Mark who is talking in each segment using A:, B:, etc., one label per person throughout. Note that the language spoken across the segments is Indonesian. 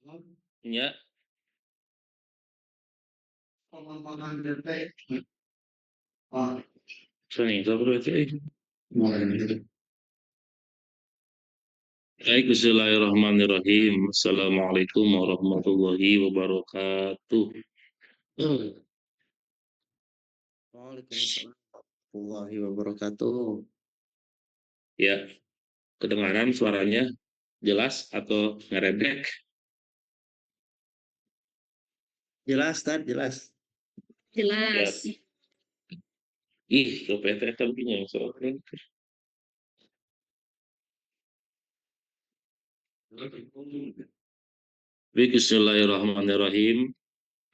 A: Ya, sini itu berarti. Baik, bismillahirrahmanirrahim. Assalamualaikum warahmatullahi wabarakatuh. Waalaikumsalam warahmatullahi wabarakatuh. Ya, kedengaran suaranya jelas atau ngerebek? Jelas, Tad, jelas. Ya,
B: Jelas.
A: ih, kepetek kan punya yang soalnya. Baik, bismillahirrahmanirrahim.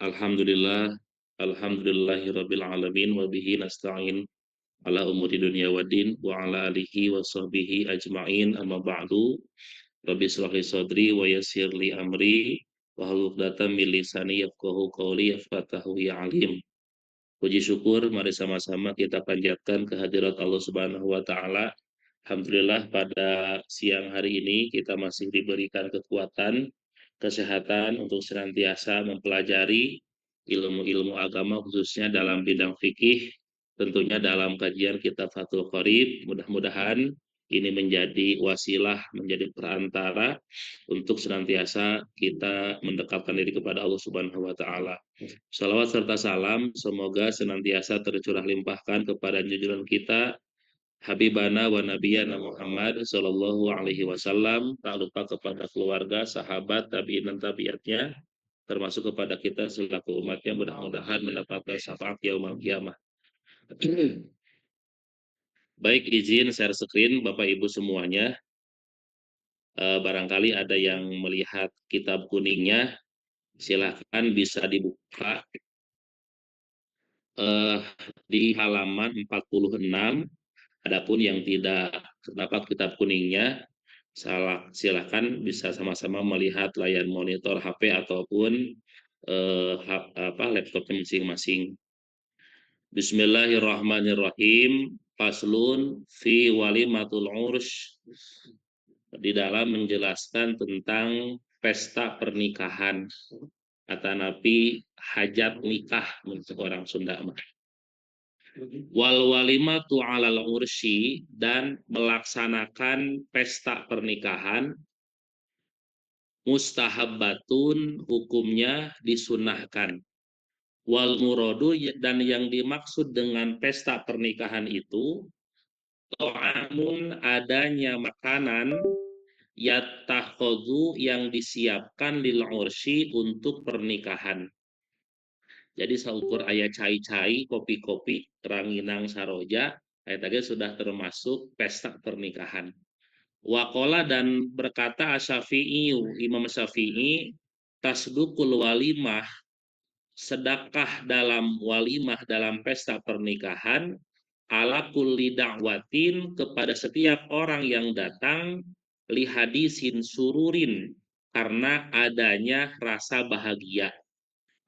A: Alhamdulillah, alhamdulillahirabbil alamin wa bihi nasta'in ala umuri dunya waddin wa ala alihi wa sahbihi ajma'in amma ba'du. Rabbi shrah li sadri wa yassir li amri wa hlul 'uqdatam min lisani yafqahu qawli yafqahu ya alim. Puji syukur mari sama-sama kita panjatkan kehadirat Allah Subhanahu wa taala. Alhamdulillah pada siang hari ini kita masih diberikan kekuatan, kesehatan untuk senantiasa mempelajari ilmu-ilmu agama khususnya dalam bidang fikih, tentunya dalam kajian kitab Fathul Qorib. Mudah-mudahan ini menjadi wasilah, menjadi perantara untuk senantiasa kita mendekatkan diri kepada Allah Subhanahu wa taala. Salawat serta salam semoga senantiasa tercurah limpahkan kepada junjungan kita Habibana wa Nabiyana Muhammad Sallallahu Alaihi Wasallam, tak lupa kepada keluarga, sahabat, tabiin dan tabiatnya, termasuk kepada kita selaku umatnya, mudah-mudahan mendapatkan syafaat yaumul kiamah. Baik, izin share screen Bapak Ibu semuanya. Barangkali ada yang melihat kitab kuningnya, silahkan bisa dibuka di halaman 46. Adapun yang tidak terdapat kitab kuningnya, silahkan bisa sama-sama melihat layar monitor HP ataupun laptopnya masing-masing. Bismillahirrahmanirrahim. Faslun fi walimatul ursh, di dalam menjelaskan tentang pesta pernikahan atau napi hajat nikah menurut orang Sunda. Wal walimatu alal ursi, dan melaksanakan pesta pernikahan mustahabbatun, hukumnya disunahkan. Wal muradu, dan yang dimaksud dengan pesta pernikahan itu ta'amun, adanya makanan yatakhodu, yang disiapkan lil ursi, untuk pernikahan. Jadi saukur ayat cai-cai, kopi-kopi, ranginang saroja, ayat tadi sudah termasuk pesta pernikahan. Waqala, dan berkata Asy-Syafi'i, Imam Syafi'i, tasdukul walimah, sedekah dalam walimah, dalam pesta pernikahan, ala kulli da'watin, kepada setiap orang yang datang, li hadisin sururin, karena adanya rasa bahagia.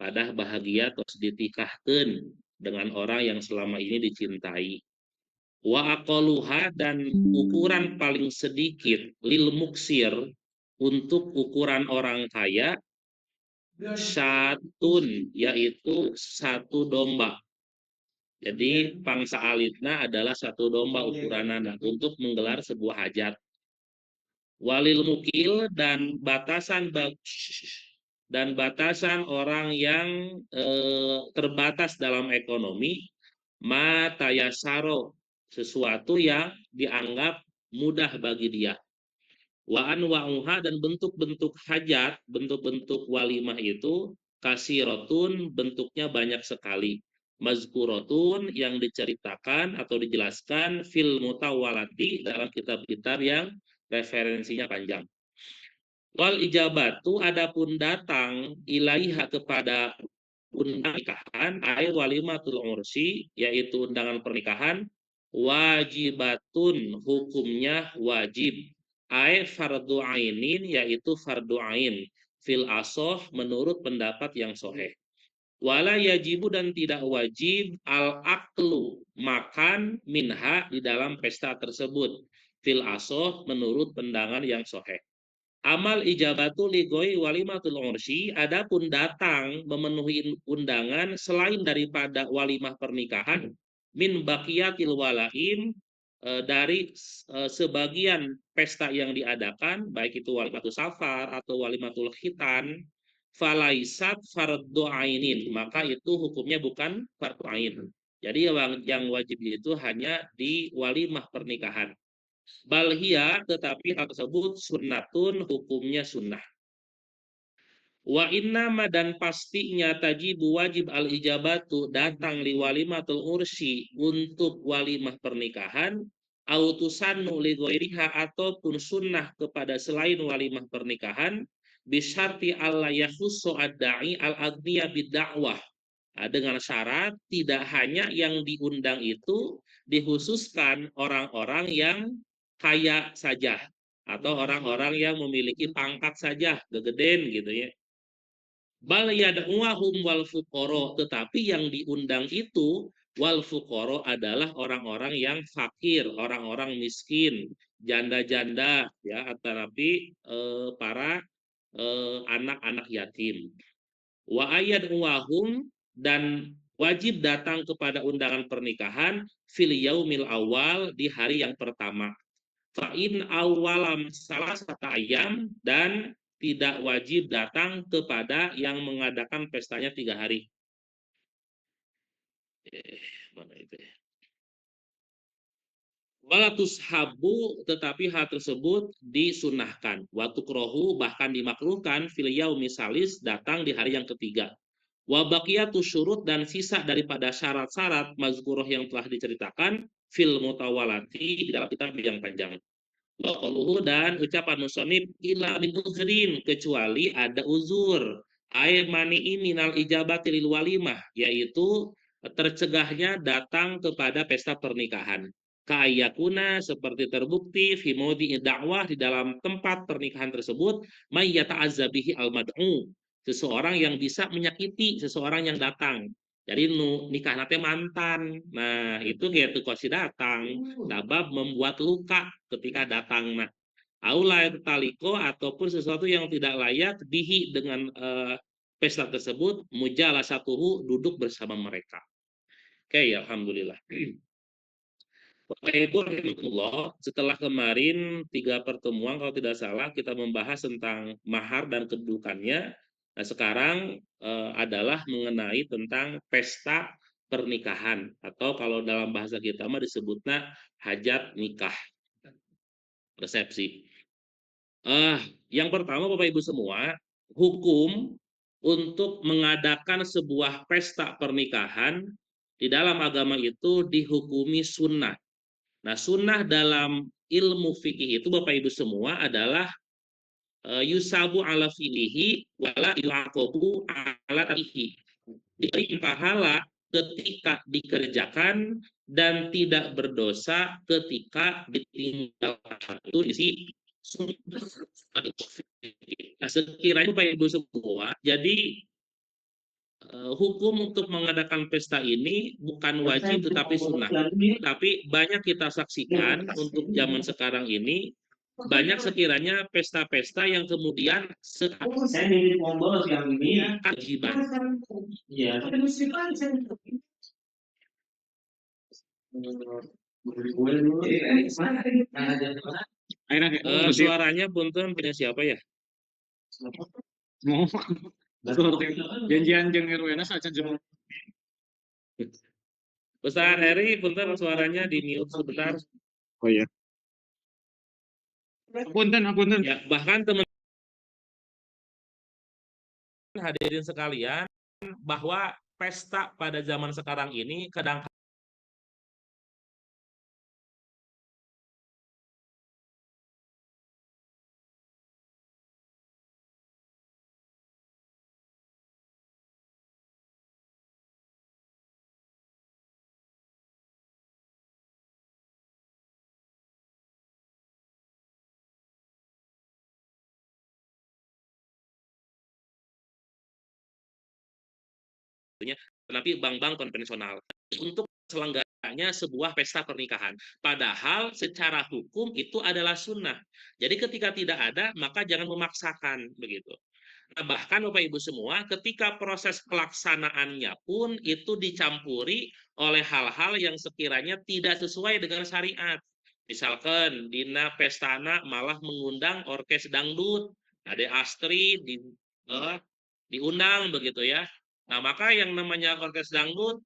A: Pada bahagia terus ditikahkan dengan orang yang selama ini dicintai. Wa aqaluha, dan ukuran paling sedikit, lil muksir, untuk ukuran orang kaya, syatun, yaitu satu domba. Jadi pangsa alitna adalah satu domba ukuranana untuk menggelar sebuah hajat. Walil mukil, dan batasan orang yang terbatas dalam ekonomi, matayasaro, sesuatu yang dianggap mudah bagi dia. Wa anwa'uha, dan bentuk-bentuk hajat, bentuk-bentuk walimah itu kasirotun, bentuknya banyak sekali. Mazkurotun, yang diceritakan atau dijelaskan fil mutawalati, dalam kitab-kitab yang referensinya panjang. Wal ijabatu, adapun datang ilaiha, kepada undangan ay walimatul ursi, yaitu undangan pernikahan, wajibatun, hukumnya wajib, ay fardu ainin, yaitu fardu ain, fil asoh, menurut pendapat yang soheh. Wala yajibu, dan tidak wajib, al aklu, makan, minha, di dalam pesta tersebut, fil asoh, menurut pendangan yang soheh. Amal ijabatu ligoi walimatul ursyi, adapun datang memenuhi undangan selain daripada walimah pernikahan, min baqiyatil walaim, dari sebagian pesta yang diadakan, baik itu walimatul safar atau walimatul khitan, falaisat fardhu ainin, maka itu hukumnya bukan fardhu ain. Jadi yang wajib itu hanya di walimah pernikahan. Balhia, tetapi hal tersebut sunnatun, hukumnya sunnah. Wa innama, dan pastinya tajibu wajib al ijabatu, datang li walimatul ursi, untuk walimah pernikahan, autusannu li ghairiha, ataupun sunnah kepada selain walimah pernikahan, bisyarti alla yakhussu ad-da'i al-adniya bid-da'wah. Nah, dengan syarat tidak hanya yang diundang itu dikhususkan orang-orang yang kaya saja atau orang-orang yang memiliki pangkat saja, gegeden gitu ya. Bal yad'uhum wal fuqara, tetapi yang diundang itu wal fuqara adalah orang-orang yang fakir, orang-orang miskin, janda-janda ya, tetapi para anak-anak yatim. Wa ayat wahum, dan wajib datang kepada undangan pernikahan fil yaumil awal, di hari yang pertama. Fa'in awalam salah satu ayam, dan tidak wajib datang kepada yang mengadakan pestanya 3 hari. Mana itu ya? Walatus habu, tetapi hal tersebut disunahkan. Waktu krohu, bahkan dimakruhkan fil yaumi salis, datang di hari yang ketiga. Wa baqiyatu syurut, dan sisa daripada syarat-syarat mazkuroh yang telah diceritakan fil mutawalati, di dalam kitab yang panjang. Wa qaluhu, dan ucapan musannif illa min uzrin, kecuali ada uzur. Ai mani'i minal ijabati lil walimah, yaitu tercegahnya datang kepada pesta pernikahan. Kayakuna, seperti terbukti fi maudhi'i dakwah, di dalam tempat pernikahan tersebut, may yata'azzabihi al-mad'u, seseorang yang bisa menyakiti seseorang yang datang. Jadi nikah nate mantan. Nah, itu kayak tuh kosi datang, sabab membuat luka ketika datang. Nah, aula taliko, ataupun sesuatu yang tidak layak bihi, dengan pesta tersebut, mujalah satuhu, duduk bersama mereka. Oke, ya, alhamdulillah. Bapak Ibu rahimahullah, setelah kemarin 3 pertemuan kalau tidak salah kita membahas tentang mahar dan kedudukannya. Nah, sekarang adalah mengenai tentang pesta pernikahan, atau kalau dalam bahasa kita mah disebutnya hajat nikah, resepsi. Yang pertama Bapak Ibu semua, hukum untuk mengadakan sebuah pesta pernikahan di dalam agama itu dihukumi sunnah. Nah, sunnah dalam ilmu fikih itu Bapak Ibu semua adalah yusabu ala filihi wala ilaqabu ala tarihi. Diberi pahala ketika dikerjakan dan tidak berdosa ketika ditinggalkan. Itu isi sunnah. Nah, sekiranya Bapak Ibu semua, jadi hukum untuk mengadakan pesta ini bukan wajib tetapi sunnah. Tapi banyak kita saksikan untuk zaman sekarang ini, banyak sekiranya pesta-pesta yang kemudian kewajiban. Suaranya punten punya siapa ya? Janjian jeung RW-na saja jeung Ustaz Heri, punten suaranya di mute sebentar. Oh iya. Punten. Ya, bahkan teman hadirin sekalian, bahwa pesta pada zaman sekarang ini kadang tapi bank-bank konvensional untuk selenggara adanya sebuah pesta pernikahan. Padahal secara hukum itu adalah sunnah. Jadi ketika tidak ada, maka jangan memaksakan begitu. Nah, bahkan Bapak Ibu semua, ketika proses pelaksanaannya pun itu dicampuri oleh hal-hal yang sekiranya tidak sesuai dengan syariat. Misalkan Dina Pestana malah mengundang orkes dangdut, Ade Astri diundang begitu ya. Nah, maka yang namanya orkes dangdut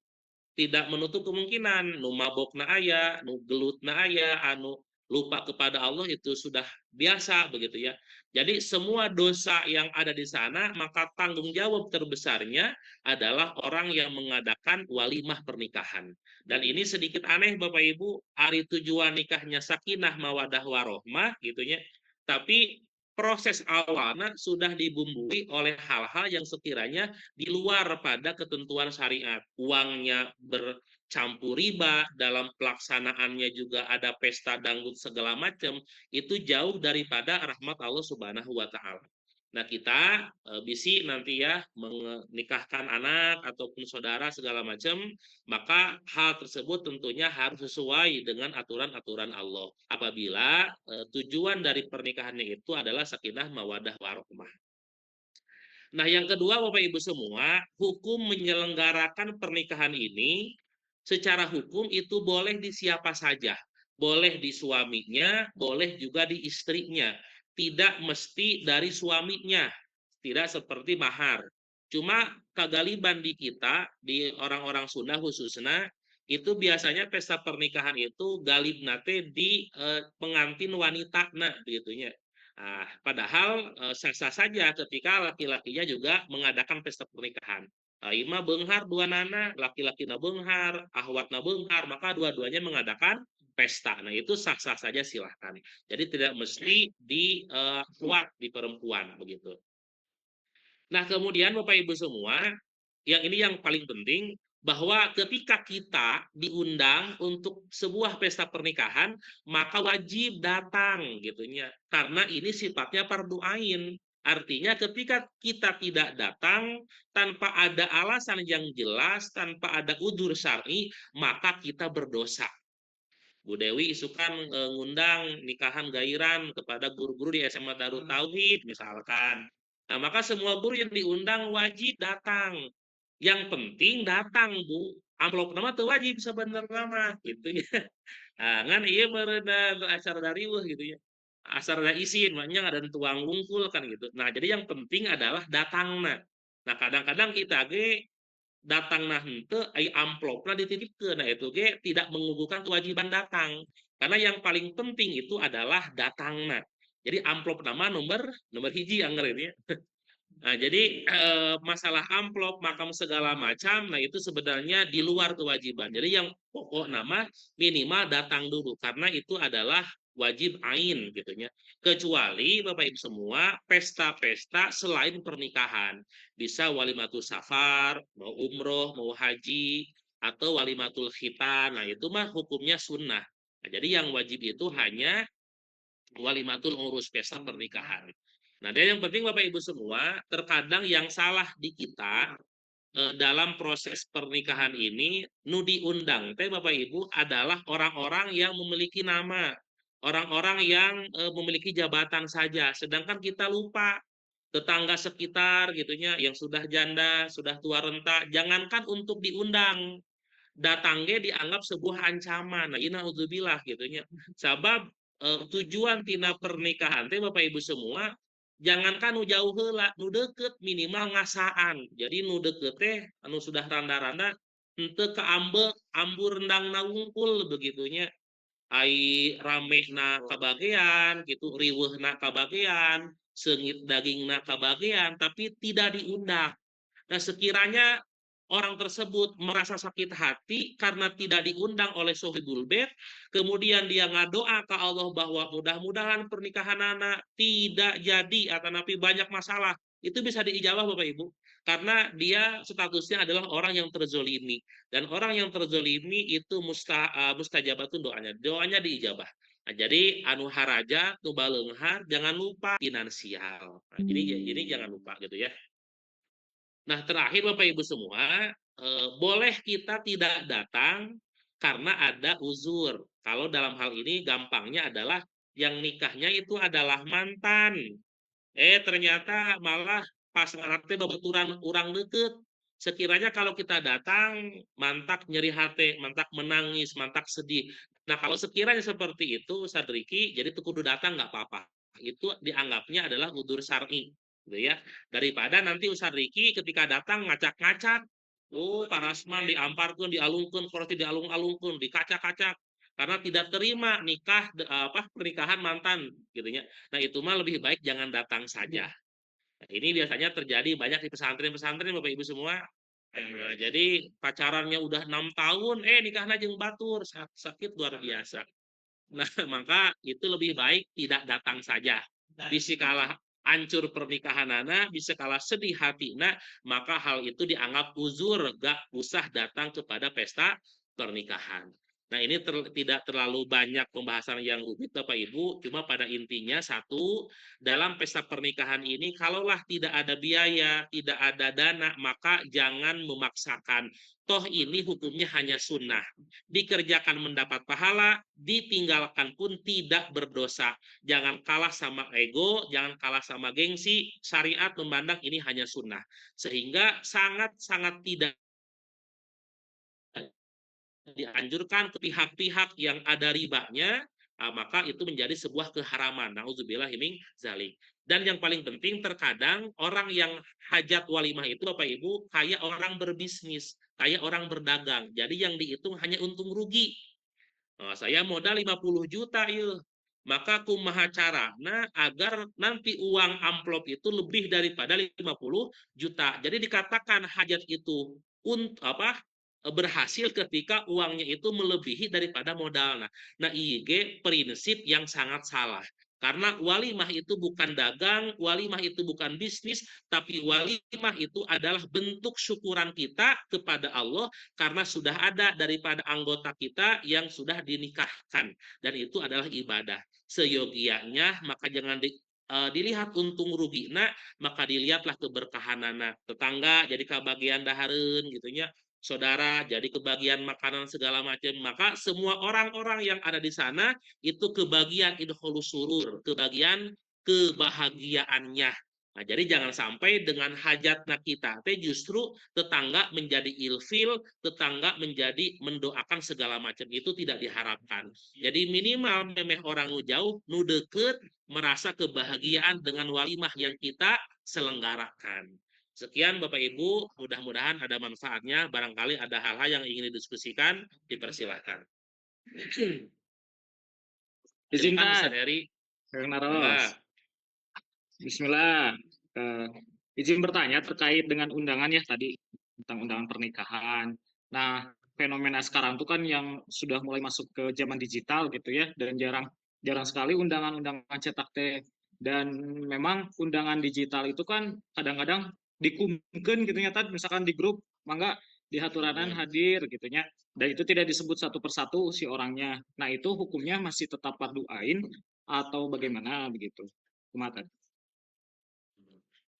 A: tidak menutup kemungkinan nu mabokna aya, nu gelutna aya, anu lupa kepada Allah itu sudah biasa begitu ya. Jadi semua dosa yang ada di sana maka tanggung jawab terbesarnya adalah orang yang mengadakan walimah pernikahan. Dan ini sedikit aneh Bapak Ibu, hari tujuan nikahnya sakinah mawadah warohmah gitu ya. Tapi proses awalnya sudah dibumbui oleh hal-hal yang sekiranya di luar pada ketentuan syariat. Uangnya bercampur riba, dalam pelaksanaannya juga ada pesta dangdut segala macam, itu jauh daripada rahmat Allah Subhanahu wa taala. Nah, kita bisi nanti ya menikahkan anak ataupun saudara segala macam, maka hal tersebut tentunya harus sesuai dengan aturan-aturan Allah. Apabila tujuan dari pernikahannya itu adalah sakinah mawadah warohmah. Nah, yang kedua Bapak Ibu semua, hukum menyelenggarakan pernikahan ini secara hukum itu boleh di siapa saja. Boleh di suaminya, boleh juga di istrinya. Tidak mesti dari suaminya. Tidak seperti mahar. Cuma kegaliban di kita, di orang-orang Sunda khususnya, itu biasanya pesta pernikahan itu galib nate di pengantin wanita, nah begitunya. Nah, padahal sah-sah saja ketika laki-lakinya juga mengadakan pesta pernikahan. Ima beunghar dua nana, laki-laki na beunghar, ahwat na beunghar, maka dua-duanya mengadakan pesta. Nah, itu sah-sah saja silahkan. Jadi tidak mesti kuat di perempuan begitu. Nah, kemudian Bapak Ibu semua, yang ini yang paling penting, bahwa ketika kita diundang untuk sebuah pesta pernikahan, maka wajib datang gitunya. Karena ini sifatnya fardu ain. Artinya ketika kita tidak datang tanpa ada alasan yang jelas, tanpa ada udzur syar'i, maka kita berdosa. Bu Dewi isukan ngundang nikahan gairan kepada guru-guru di SMA Darut Tauhid misalkan. Nah, maka semua guru yang diundang wajib datang. Yang penting datang, Bu. Amplop nama tuh wajib sebenarnya mah gitu ya. Nah, ngan iya merendah acara dari gitu ya. Acara isin, makanya ada tuang wungkul kan gitu. Nah, jadi yang penting adalah datang. Nah, kadang-kadang kita ge datang nah henteu ai amplopna dititipkeun. Nah, itu ge tidak menggugurkan kewajiban datang. Karena yang paling penting itu adalah datangna. Jadi amplop nama nomor nomor hiji anggar ini ya. Nah, jadi masalah amplop, makam segala macam, nah itu sebenarnya di luar kewajiban. Jadi yang pokok nama minimal datang dulu karena itu adalah wajib ain gitu ya. Kecuali Bapak Ibu semua pesta-pesta selain pernikahan. Bisa walimatul safar, mau umroh, mau haji, atau walimatul khitan. Nah, itu mah hukumnya sunnah. Nah, jadi yang wajib itu hanya walimatul urus pesta pernikahan. Nah, dan yang penting Bapak Ibu semua, terkadang yang salah di kita dalam proses pernikahan ini, nu diundang teh Bapak Ibu adalah orang-orang yang memiliki nama, orang-orang yang memiliki jabatan saja, sedangkan kita lupa tetangga sekitar gitunya yang sudah janda, sudah tua renta, jangankan untuk diundang, datangnya dianggap sebuah ancaman. Nah, inauzubillah gitu nya. Sabab tujuan tina pernikahan teh Bapak Ibu semua jangankan nu jauh heula, nu deket minimal ngasaan. Jadi nu deket teh anu sudah randa-randa henteu kaambek, ambur rendang wungkul begitunya. Ai rame na kabagian gitu, riweuh na kabagian, sengit daging na kabagian, tapi tidak diundang. Nah, sekiranya orang tersebut merasa sakit hati karena tidak diundang oleh sohibul bait, kemudian dia ngadoa ke Allah bahwa mudah-mudahan pernikahan anak tidak jadi atau napi banyak masalah, itu bisa diijabah Bapak Ibu. Karena dia statusnya adalah orang yang terzolimi. Dan orang yang terzolimi itu mustajabatun doanya. Doanya diijabah. Nah, jadi anu haraja, nu baleunghar, jangan lupa finansial. Nah, jadi jangan lupa gitu ya. Nah, terakhir Bapak Ibu semua, boleh kita tidak datang karena ada uzur. Kalau dalam hal ini gampangnya adalah yang nikahnya itu adalah mantan. Ternyata malah pas nanti babaturan orang deket. Sekiranya kalau kita datang, mantak nyeri hati, mantak menangis, mantak sedih. Nah, kalau sekiranya seperti itu, Ustadz Riki, jadi tuh kudu datang nggak apa-apa. Itu dianggapnya adalah udur syar'i, gitu ya. Daripada nanti Ustadz Riki ketika datang ngacak-ngacak, parasman diamparkan, dialungkan, kalau tidak dialung-alungkan, dikacak-kacak, karena tidak terima nikah pernikahan mantan, gitu ya. Nah, itu mah lebih baik jangan datang saja. Nah, ini biasanya terjadi banyak di pesantren-pesantren Bapak Ibu semua. Jadi pacarannya udah 6 tahun, nikahnya jeung batur, sakit luar biasa. Nah, maka itu lebih baik tidak datang saja. Bisa kalah hancur pernikahan anak, bisa kalah sedih hati nak, maka hal itu dianggap uzur, gak usah datang kepada pesta pernikahan. Nah, ini tidak terlalu banyak pembahasan yang rumit Bapak Ibu, cuma pada intinya satu, dalam pesta pernikahan ini kalaulah tidak ada biaya, tidak ada dana, maka jangan memaksakan. Toh ini hukumnya hanya sunnah. Dikerjakan mendapat pahala, ditinggalkan pun tidak berdosa. Jangan kalah sama ego, jangan kalah sama gengsi. Syariat memandang ini hanya sunnah. Sehingga sangat-sangat tidak dianjurkan ke pihak-pihak yang ada ribanya, maka itu menjadi sebuah keharaman. Nauzubillah min zalik. Dan yang paling penting terkadang orang yang hajat walimah itu Bapak Ibu kayak orang berbisnis, kayak orang berdagang. Jadi yang dihitung hanya untung rugi. Saya modal 50 juta ya. Maka kumaha carana agar nanti uang amplop itu lebih daripada 50 juta. Jadi dikatakan hajat itu berhasil ketika uangnya itu melebihi daripada modal. Nah, IG prinsip yang sangat salah. Karena walimah itu bukan dagang, walimah itu bukan bisnis, tapi walimah itu adalah bentuk syukuran kita kepada Allah karena sudah ada daripada anggota kita yang sudah dinikahkan dan itu adalah ibadah. Seyogianya maka jangan dilihat untung rugi maka dilihatlah keberkahan tetangga jadi kebagian dahareun gitunya, saudara jadi kebagian makanan segala macam, maka semua orang-orang yang ada di sana itu kebagian idholus surur, kebagian kebahagiaannya. Nah, jadi jangan sampai dengan hajatna kita teh justru tetangga menjadi ilfil, tetangga menjadi mendoakan segala macam. Itu tidak diharapkan. Jadi minimal memeh orang nu jauh, nu deket, merasa kebahagiaan dengan walimah yang kita selenggarakan. Sekian Bapak Ibu, mudah-mudahan ada manfaatnya. Barangkali ada hal-hal yang ingin didiskusikan, dipersilahkan. Silakan Ustaz
B: Izinkan,
A: Eri.
B: Kang Naros.
A: Mangga.
B: Bismillah. Izin bertanya terkait dengan undangan ya tadi tentang undangan pernikahan. Nah, fenomena sekarang itu kan yang sudah mulai masuk ke zaman digital gitu ya, dan jarang jarang sekali undangan-undangan cetak teh. Dan memang undangan digital itu kan kadang-kadang dikumken gitu ya, misalkan di grup, mangga di haturanan hadir gitu ya. Dan itu tidak disebut satu persatu si orangnya. Nah, itu hukumnya masih tetap fardu ain atau bagaimana begitu? Kumaha?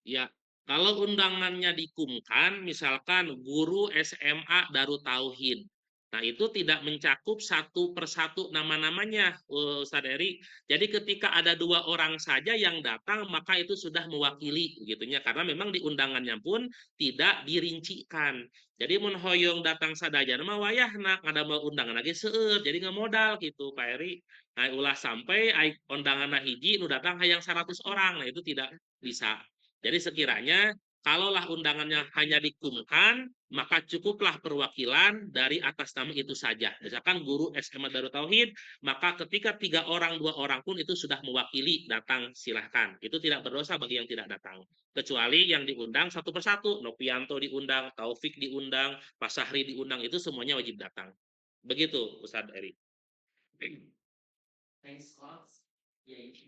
A: Ya, kalau undangannya dikumkan, misalkan guru SMA Darut Tauhid. Nah, itu tidak mencakup satu persatu nama-namanya, Ustaz Eri. Jadi ketika ada 2 orang saja yang datang, maka itu sudah mewakili, gitunya. Karena memang di undangannya pun tidak dirincikan. Jadi mun hoyong datang sadaya nama wayah nak ada mau undangan lagi seueur, jadi nggak modal gitu, Pak Eri. Nah, ulah sampai undangan hiji nu datang hayang 100 orang. Nah, itu tidak bisa. Jadi sekiranya kalaulah undangannya hanya dikumkan, maka cukuplah perwakilan dari atas nama itu saja. Misalkan guru SMA Darut Tauhid, maka ketika 3 orang, 2 orang pun itu sudah mewakili datang silahkan. Itu tidak berdosa bagi yang tidak datang. Kecuali yang diundang satu persatu, Nopianto diundang, Taufik diundang, Pak Sahri diundang, itu semuanya wajib datang. Begitu Ustadz Eri.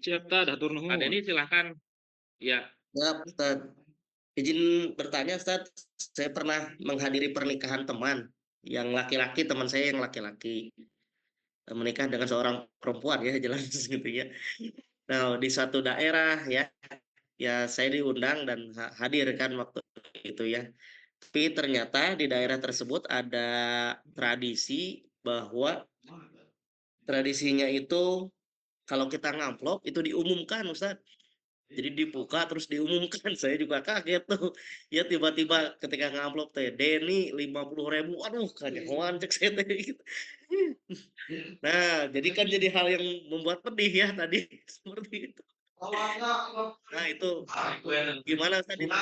B: Siap, Tad, hatur
A: Ada
B: nuhun.
A: ini silahkan. Ya,
C: Ya, Ustaz. Izin bertanya, Ustaz. Saya pernah menghadiri pernikahan teman yang laki-laki, teman saya yang laki-laki menikah dengan seorang perempuan ya, jelas gitu ya. Nah, di suatu daerah ya, ya saya diundang dan hadir kan waktu itu ya. Tapi ternyata di daerah tersebut ada tradisi bahwa tradisinya itu kalau kita ngamplop itu diumumkan, Ustaz. Jadi dibuka terus diumumkan. Saya juga kaget tuh. Ya tiba-tiba ketika ngamplop teh Denny 50.000. Aduh, kanyahoan cek saya teh gitu. Nah, jadi kan jadi hal yang membuat pedih ya tadi seperti itu. Nah, itu gimana Ustaz itu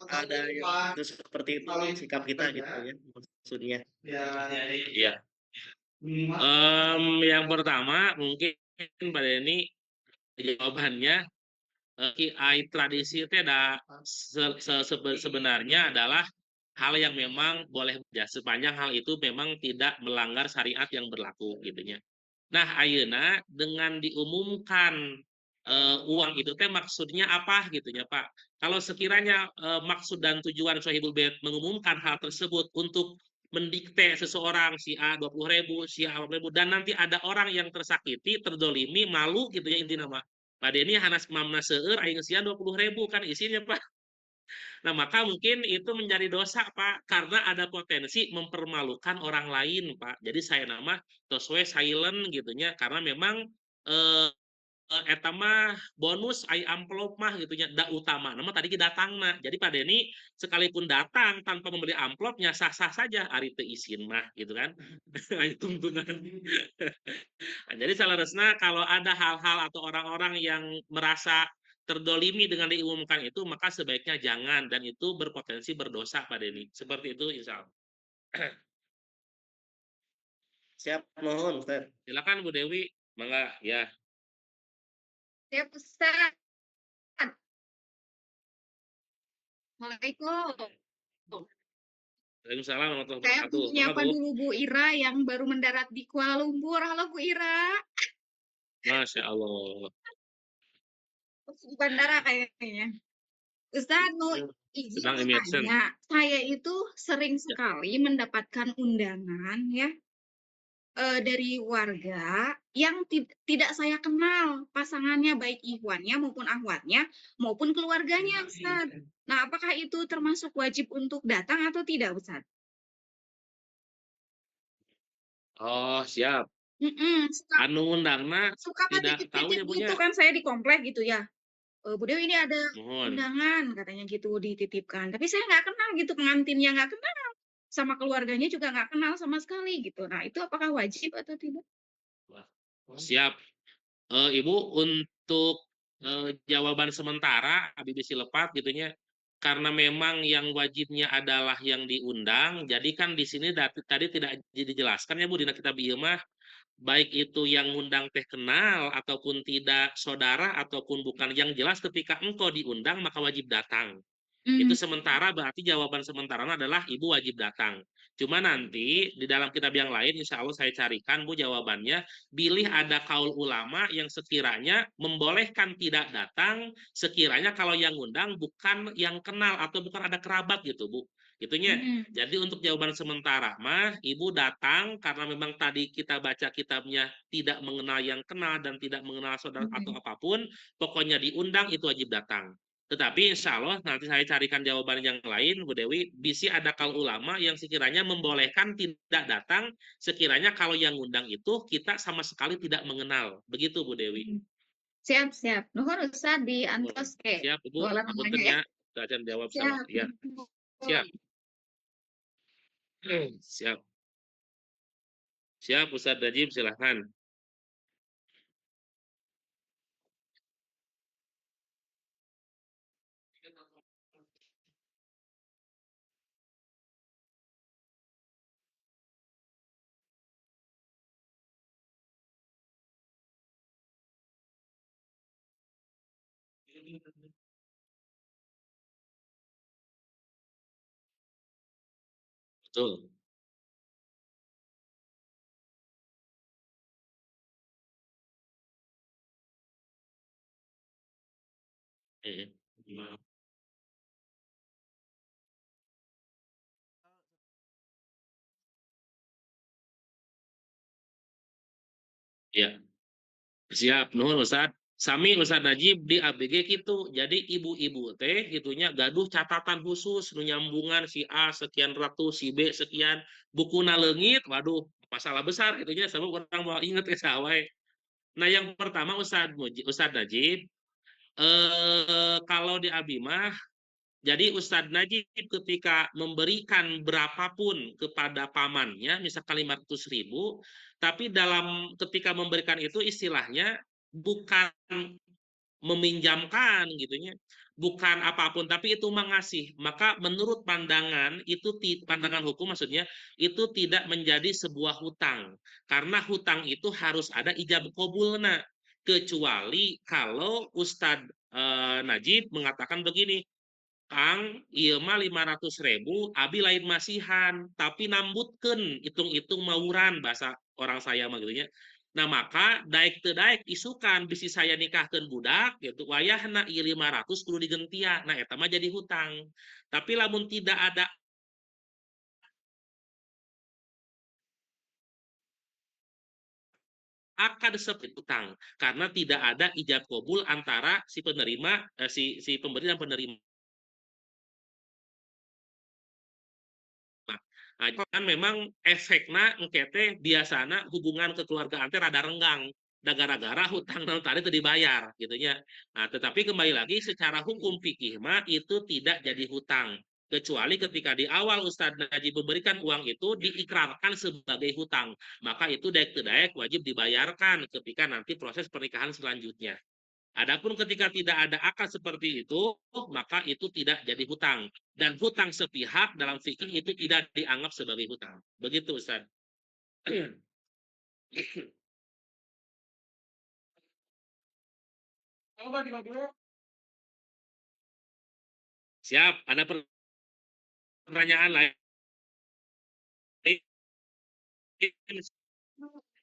C: ada yang itu seperti itu sikap kita gitu ya maksudnya.
A: Iya. Yang pertama mungkin Pak Denny jawabannya KI tradisi itu ada sebenarnya adalah hal yang memang boleh ya, sepanjang hal itu memang tidak melanggar syariat yang berlaku gitunya. Nah, ayeuna dengan diumumkan uang itu teh maksudnya apa gitunya Pak. Kalau sekiranya maksud dan tujuan Sohibul Bait mengumumkan hal tersebut untuk mendikte seseorang si A 20.000, si A 40.000 dan nanti ada orang yang tersakiti, terdolimi, malu gitu ya intinya Pak. Pak Denny hanas mamna seueur aing sian 20.000 kan isinya Pak. Nah, maka mungkin itu menjadi dosa, Pak, karena ada potensi mempermalukan orang lain, Pak. Jadi saya nama toswe silent gitunya karena memang eh eta mah bonus ai amplop mah gitunya da utama nama tadi kita datang nah. Jadi Pak Denny sekalipun datang tanpa membeli amplopnya sah-sah saja ari teu isin mah gitu kan. Itu tuntunan. Jadi seharusnya kalau ada hal-hal atau orang-orang yang merasa terdolimi dengan diumumkan itu, maka sebaiknya jangan, dan itu berpotensi berdosa Pak Denny. Seperti itu insya Allah.
C: Siap, mohon Ustaz.
A: Silakan Bu Dewi, mangga ya.
D: Siap, Ustaz. Assalamualaikum.
A: Waalaikumsalam warahmatullahi
D: Saya
A: wabarakatuh.
D: menyapa
A: Bu.
D: dulu Bu Ira yang baru mendarat di Kuala Lumpur. Halo Bu Ira.
A: Masya Allah.
D: Di bandara kayaknya. Ustaz, mau izin
A: Sedang emerson.
D: bertanya. Saya itu sering sekali mendapatkan undangan ya dari warga yang tidak saya kenal pasangannya, baik ikhwannya maupun akhwatnya maupun keluarganya, Ustaz. Nah, apakah itu termasuk wajib untuk datang atau tidak, Ustaz?
A: Oh, siap.
D: Suka
A: Anu undangna
D: suka
A: tidak tahu
D: titip-titip
A: ya Bu
D: gitu
A: nya.
D: kan, saya di komplek gitu ya. Bu Dewi ini ada
A: Mohon.
D: undangan katanya gitu dititipkan. Tapi saya nggak kenal gitu pengantinnya, nggak kenal. Sama keluarganya juga nggak kenal sama sekali gitu. Nah, itu apakah wajib atau tidak?
A: Siap. Ibu untuk jawaban sementara Habibie Silepat gitunya karena memang yang wajibnya adalah yang diundang. Jadi kan di sini tadi tidak dijelaskan ya Bu dina kitab ieu mah baik itu yang ngundang teh kenal ataupun tidak saudara ataupun bukan, yang jelas ketika engkau diundang maka wajib datang. Itu sementara berarti jawaban sementara adalah ibu wajib datang. Cuma nanti di dalam kitab yang lain insya Allah saya carikan Bu jawabannya. Bilih ada kaul ulama yang sekiranya membolehkan tidak datang sekiranya kalau yang ngundang bukan yang kenal atau bukan ada kerabat gitu Bu. Itunya. Jadi untuk jawaban sementara mah ibu datang karena memang tadi kita baca kitabnya tidak mengenal yang kenal dan tidak mengenal saudara atau apapun, pokoknya diundang itu wajib datang. Tetapi insya Allah nanti saya carikan jawaban yang lain, Bu Dewi. Bisi ada kal ulama yang sekiranya membolehkan tidak datang, sekiranya kalau yang ngundang itu kita sama sekali tidak mengenal. Begitu Bu Dewi.
D: Siap, siap. Nuhun Ustaz diantos ke.
A: Siap, Ibu.
D: Jualan
A: Aku
D: namanya ya.
A: akan jawab
D: Siap.
A: sama. Ya. Siap. Siap. Siap, Ustaz Najib, silahkan. Betul. Ya. Siap, nuhun Ustaz. Sami Ustaz Najib di ABG gitu. Jadi ibu-ibu teh gitunya gaduh catatan khusus nu nyambungan si A sekian ratus, si B sekian, bukuna leungit, waduh masalah besar itunya sama orang mau inget ke sawai. Nah, yang pertama Ustadz Najib, kalau di Abimah, jadi Ustadz Najib ketika memberikan berapapun kepada pamannya, misalkan 500.000, tapi ketika memberikan itu istilahnya bukan meminjamkan gitunya, bukan apapun, tapi itu mengasih. Maka menurut pandangan itu, pandangan hukum maksudnya, itu tidak menjadi sebuah hutang, karena hutang itu harus ada ijab qabulna, kecuali kalau Ustadz Najib mengatakan begini, Kang, iya mah 500.000, abi lain masihan, tapi nambutkeun, hitung-hitung mauran, bahasa orang saya mah gitu nya. Nah, maka daek teu daek isukan bisi saya nikahkeun budak gitu, wayahna ieu 500 kudu digentian. Nah, eta mah jadi hutang. Tapi lamun tidak ada akad seperti hutang, karena tidak ada ijab qabul antara si penerima, si pemberi dan penerima. Nah, kan memang efeknya engkete biasanya hubungan kekeluargaan teh rada renggang, gara-gara hutang non tadi itu dibayar gitu ya. Nah, tetapi kembali lagi secara hukum fikih mah itu tidak jadi hutang, kecuali ketika di awal Ustadz Najib memberikan uang itu diikrarkan sebagai hutang, maka itu daek wajib dibayarkan ketika nanti proses pernikahan selanjutnya. Adapun ketika tidak ada akad seperti itu, maka itu tidak jadi hutang. Dan hutang sepihak dalam fikih itu tidak dianggap sebagai hutang. Begitu, Ustaz. Siap, ada pertanyaan lain?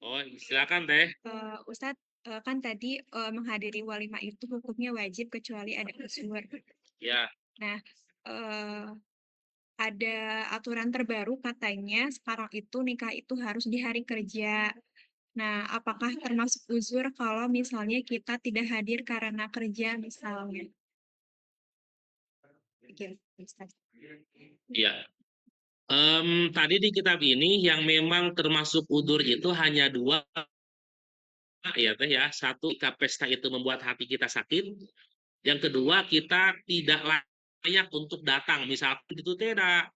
A: Oh, silakan Teh.
E: Ustadz, kan tadi menghadiri walimah itu hukumnya wajib kecuali ada uzur.
A: Ya.
E: Nah, ada aturan terbaru katanya sekarang itu nikah itu harus di hari kerja. Nah, apakah termasuk uzur kalau misalnya kita tidak hadir karena kerja misalnya? Gitu, Ustadz.
A: Iya. Tadi di kitab ini yang memang termasuk udur itu hanya dua, ya Teh ya. Satu, ketika pesta itu membuat hati kita sakit. Yang kedua, kita tidak layak untuk datang. Misalkan itu tidak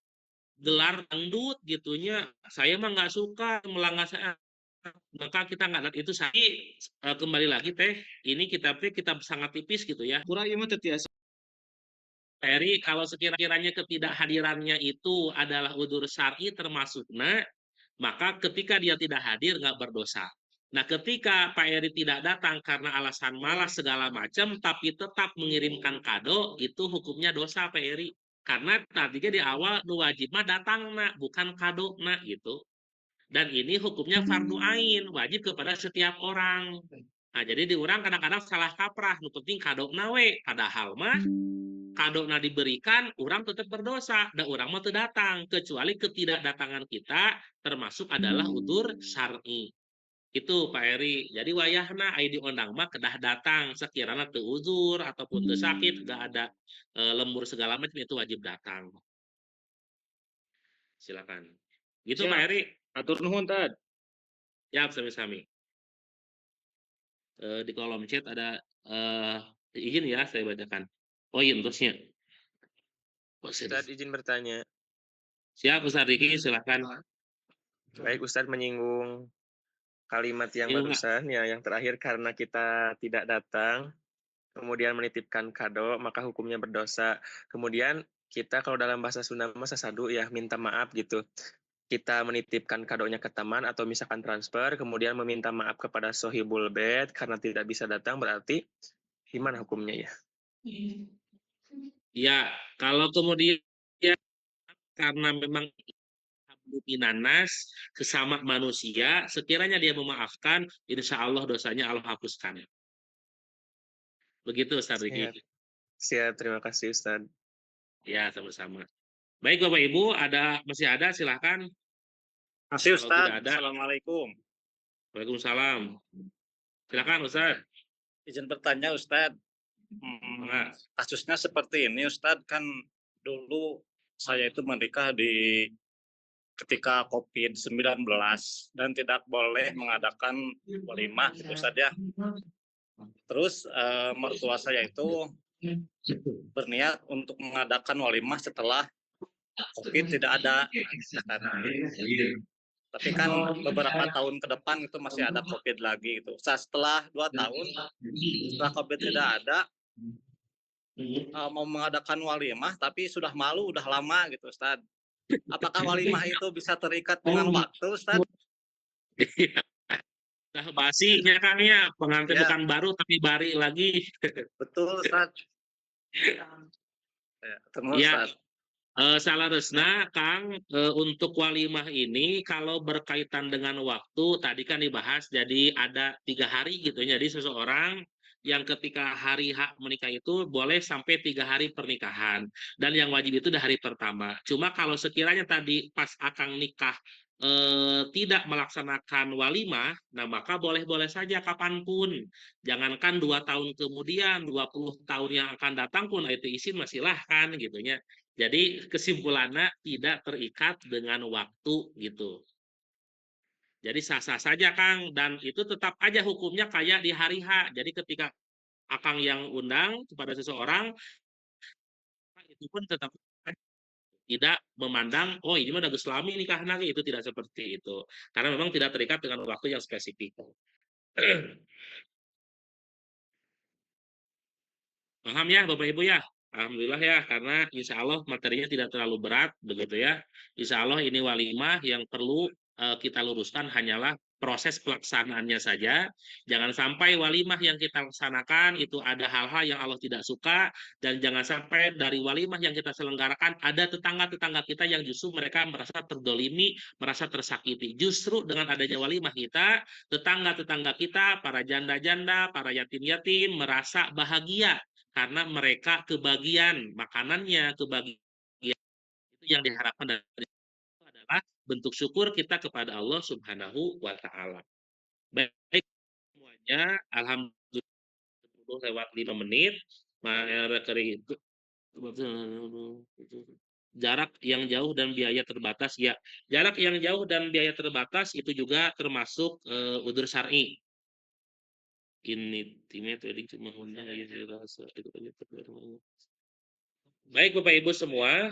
A: gelar dangdut gitunya, saya mah nggak suka melanggar saya, maka kita nggak lihat itu. Saya kembali lagi Teh, ini kitab sangat tipis gitu ya.
B: Kurang ieu mah teu tiasa.
A: Eri, kalau sekiranya ketidakhadirannya itu adalah udzur syar'i termasuknya, maka ketika dia tidak hadir nggak berdosa. Nah, ketika Pak Eri tidak datang karena alasan malas segala macam, tapi tetap mengirimkan kado, itu hukumnya dosa Pak Eri. Karena tadinya di awal nu wajib mah datang nak, bukan kado nak gitu. Dan ini hukumnya fardu ain, wajib kepada setiap orang. Nah, jadi diurang kadang-kadang salah kaprah, nu penting kado nawe, padahal mah kado na diberikan, orang tetap berdosa, dan orang mau datang, kecuali ketidakdatangan kita termasuk adalah udzur syar'i. Itu Pak Eri. Jadi wayahna aya diundang mah kedah datang, sekiranya teu uzur ataupun teu sakit, gak ada lembur segala macam, itu wajib datang. Silakan. Gitu
B: Siap.
A: Pak Eri.
B: Atur nuhun, Tad.
A: Ya, sami-sami. Di kolom chat ada izin ya saya bacakan. Oh iya, terusnya.
F: Ustadz izin bertanya.
A: Siap Ustadz Riki, silakan.
F: Baik, Ustadz menyinggung kalimat yang
A: Iya, Pak.
F: barusan ya, yang terakhir karena kita tidak datang, kemudian menitipkan kado, maka hukumnya berdosa. Kemudian kita kalau dalam bahasa Sunda mah sasadu ya, minta maaf gitu. Kita menitipkan kadonya ke teman atau misalkan transfer, kemudian meminta maaf kepada sohibul bed karena tidak bisa datang, berarti gimana hukumnya ya?
A: Ya, kalau kemudian karena memang minanas sesama manusia, sekiranya dia memaafkan, insya Allah dosanya Allah hapuskan. Begitu Ustaz Riki.
F: Siap, terima kasih Ustadz.
A: Ya, sama-sama. Baik Bapak Ibu, masih ada silahkan.
G: Masih
A: Kalau
G: Ustadz,
A: tidak ada,
G: Assalamualaikum.
A: Waalaikumsalam. Silakan Ustaz.
G: Izin bertanya Ustadz, kasusnya seperti ini Ustadz, kan dulu saya itu menikah di ketika COVID-19 dan tidak boleh mengadakan walimah gitu saja. Terus mertua saya itu berniat untuk mengadakan walimah setelah COVID tidak ada. Tapi kan beberapa tahun ke depan itu masih ada COVID lagi gitu. Setelah 2 tahun setelah COVID tidak ada, mau mengadakan walimah tapi sudah malu udah lama gitu Ustaz. Apakah walimah itu bisa terikat dengan waktu Ustaz?
A: Nah, basinya Kang ya, pengantin
G: Ya.
A: bukan baru tapi bari lagi.
G: Betul Ustaz. Ya, terus
A: Ya.
G: Ustaz.
A: Salaresna Kang, untuk walimah ini kalau berkaitan dengan waktu tadi kan dibahas jadi ada 3 hari gitu ya. Jadi seseorang yang ketika hari hak menikah itu boleh sampai 3 hari pernikahan dan yang wajib itu di hari pertama. Cuma kalau sekiranya tadi pas akang nikah tidak melaksanakan walimah, nah maka boleh-boleh saja kapanpun. Jangankan 2 tahun kemudian, 20 tahun yang akan datang pun itu izin masih silahkan gitu ya. Jadi kesimpulannya tidak terikat dengan waktu gitu. Jadi sah-sah saja Kang dan itu tetap aja hukumnya kayak di hari H. Jadi ketika Akang yang undang kepada seseorang itu pun tetap tidak memandang oh ini mah udah Islami nikah lagi itu tidak seperti itu. Karena memang tidak terikat dengan waktu yang spesifik. Paham ya Bapak Ibu ya? Alhamdulillah ya, karena insya Allah materinya tidak terlalu berat, begitu ya. Insya Allah ini walimah yang perlu kita luruskan hanyalah proses pelaksanaannya saja. Jangan sampai walimah yang kita laksanakan itu ada hal-hal yang Allah tidak suka, dan jangan sampai dari walimah yang kita selenggarakan ada tetangga-tetangga kita yang justru mereka merasa terdolimi, merasa tersakiti. Justru dengan adanya walimah kita, tetangga-tetangga kita, para janda-janda, para yatim-yatim merasa bahagia karena mereka kebagian makanannya, kebagian itu yang diharapkan dari itu adalah bentuk syukur kita kepada Allah Subhanahu wa taala. Baik semuanya, alhamdulillah lewat 5 menit. Jarak yang jauh dan biaya terbatas ya. Jarak yang jauh dan biaya terbatas itu juga termasuk udzur syar'i. Ini timnya tadi cuma baik Bapak Ibu semua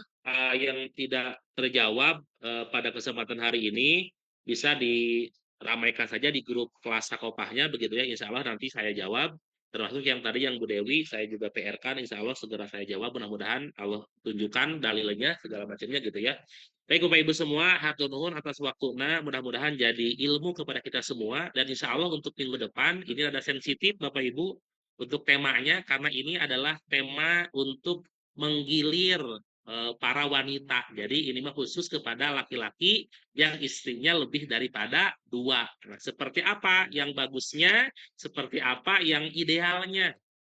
A: yang tidak terjawab pada kesempatan hari ini bisa diramaikan saja di grup kelas Sakopahnya begitu ya, insya Allah nanti saya jawab, termasuk yang tadi yang Bu Dewi saya juga PR-kan, insya Allah segera saya jawab, mudah-mudahan Allah tunjukkan dalilnya segala macamnya gitu ya. Baik Bapak Ibu semua, hatur nuhun atas waktunya, mudah-mudahan jadi ilmu kepada kita semua, dan insya Allah untuk minggu depan ini ada sensitif Bapak Ibu untuk temanya, karena ini adalah tema untuk menggilir para wanita. Jadi ini mah khusus kepada laki-laki yang istrinya lebih daripada 2. Nah, seperti apa yang bagusnya, seperti apa yang idealnya.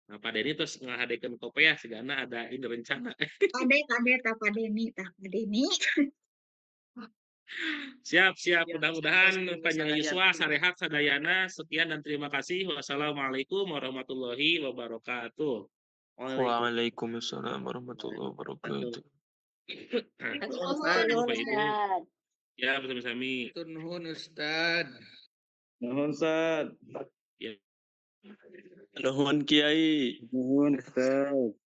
A: Nah, Pak Denny terus ngahadekeun kopi ya, segana ada ini rencana.
D: Pak Denny.
A: Siap,
C: Ya,
A: mudah-mudahan panjang
C: sadayana.
A: yuswa, sarehat, sadayana. Sekian dan terima kasih. Wassalamualaikum warahmatullahi wabarakatuh.
F: Waalaikumsalam warahmatullahi wabarakatuh.
A: Bapak Ibu. Ya, bersama-sami.
H: Nuhun Ustad.
I: Nuhun Ustad.
A: Ya.
F: Nuhun Kiai.
I: Nuhun Ustad.